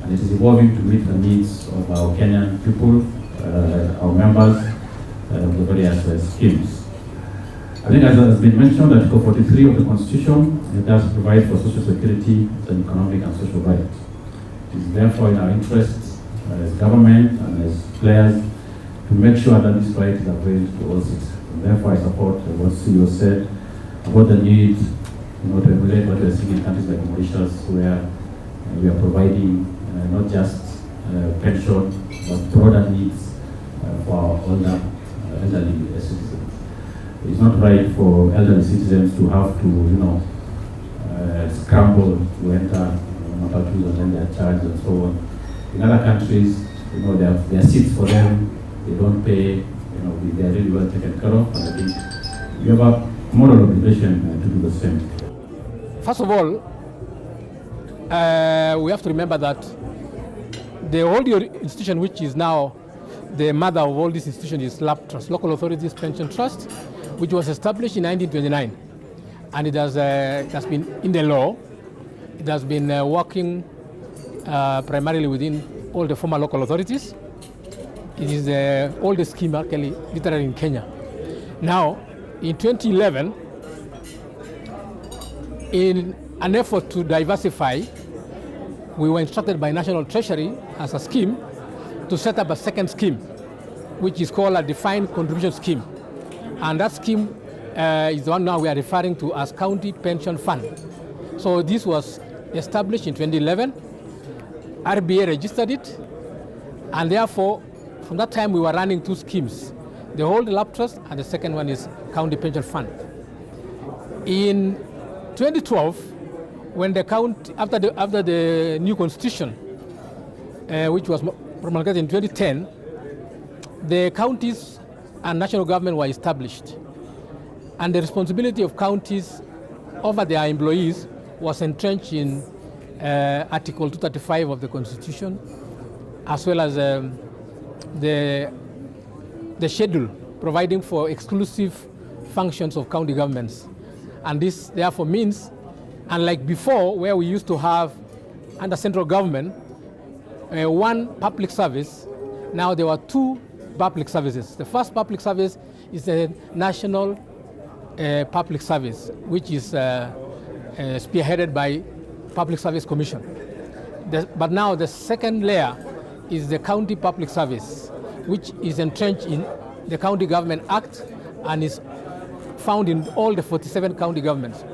and it is evolving to meet the needs of our Kenyan people, our members of the various schemes. I think, as has been mentioned, Article 43 of the Constitution, it does provide for social security and economic and social rights. It is therefore in our interests as government and as players to make sure that this right is availed to all citizens. And therefore, I support what CEO said about the need to emulate what we are seeing in countries like Mauritius, where we are providing not just pension, but broader needs for our elderly citizens. It's not right for elderly citizens to have to, scramble to enter matatus and then they are charged and so on. In other countries, there are seats for them. They don't pay. They are really well taken care of. And I think we have a moral obligation to do the same. First of all, we have to remember that the old institution, which is now the mother of all these institutions, is LAP Trust, Local Authorities Pension Trust, which was established in 1929, and it has been in the law. It has been working primarily within all the former local authorities. It is the oldest scheme actually literally in Kenya. Now, in 2011, in an effort to diversify, we were instructed by National Treasury as a scheme to set up a second scheme, which is called a defined contribution scheme. And that scheme is the one now we are referring to as County Pension Fund. So this was established in 2011. RBA registered it, and therefore, from that time we were running two schemes. The old LAP Trust and the second one is County Pension Fund. In 2012, when the county, after the new constitution, which was promulgated in 2010, the counties and national government were established, and the responsibility of counties over their employees was entrenched in Article 235 of the Constitution, as well as the schedule providing for exclusive functions of county governments. And this therefore means, unlike before, where we used to have under central government one public service, now there were two public services. The first public service is the National Public Service, which is spearheaded by Public Service Commission. But now the second layer is the County Public Service, which is entrenched in the County Government Act and is found in all the 47 county governments.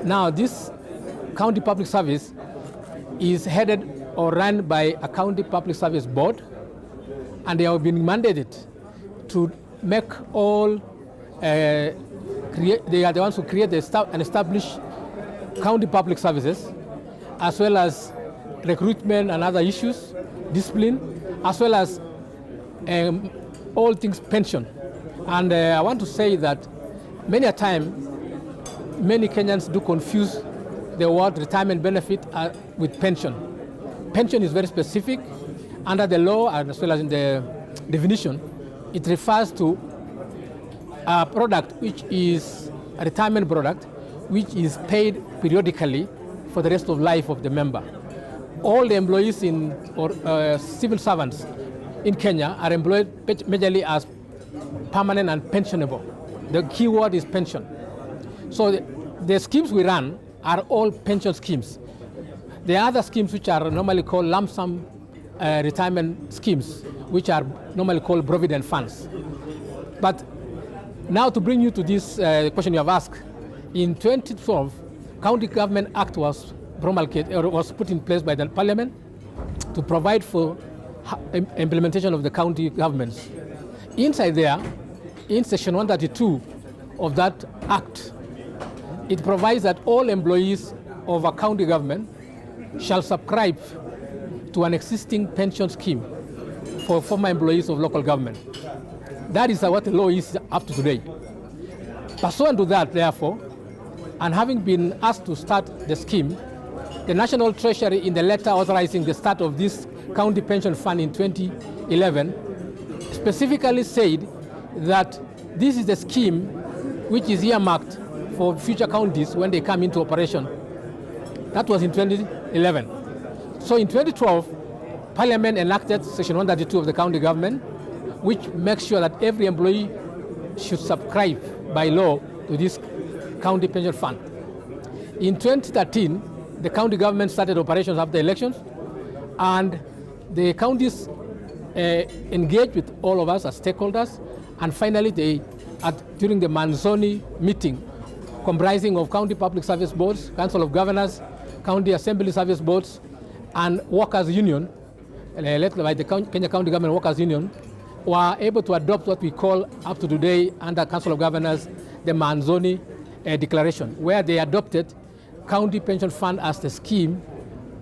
Now this County Public Service is headed or run by a County Public Service Board, and they have been mandated to make all, they are the ones who create and establish county public services, as well as recruitment and other issues, discipline, as well as all things pension. And I want to say that many a time, many Kenyans do confuse the word retirement benefit with pension. Pension is very specific under the law, and as well as in the definition. It refers to a product which is a retirement product which is paid periodically for the rest of life of the member. All the employees or civil servants in Kenya are employed majorly as permanent and pensionable. The key word is pension. So the schemes we run are all pension schemes. There are other schemes which are normally called lump sum retirement schemes, which are normally called provident funds. But now to bring you to this question you have asked, in 2012, County Government Act was promulgated or was put in place by the Parliament to provide for implementation of the county governments. Inside there, in Section 132 of that Act, it provides that all employees of a county government shall subscribe to an existing pension scheme for former employees of local government. That is what the law is up to today. Pursuant to that, therefore, and having been asked to start the scheme, the National Treasury, in the letter authorizing the start of this county pension fund in 2011, specifically said that this is the scheme which is earmarked for future counties when they come into operation. That was in 2011. So in 2012, Parliament enacted Section 132 of the county government, which makes sure that every employee should subscribe by law to this county pension fund. In 2013, the county government started operations after elections, and the counties engaged with all of us as stakeholders, and finally during the Manzoni meeting, comprising of county public service boards, council of governors, county assembly service boards, and workers' union, led by the Kenya County Government Workers' Union, were able to adopt what we call up to today under Council of Governors the Manzoni Declaration, where they adopted county pension fund as the scheme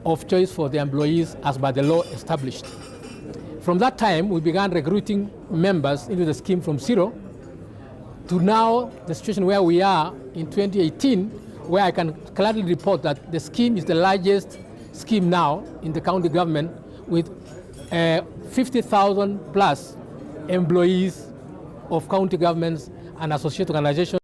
of choice for the employees as by the law established. From that time, we began recruiting members into the scheme from zero to now the situation where we are in 2018, where I can gladly report that the scheme is the largest scheme now in the county government, with 50,000 plus employees of county governments and associated organizations.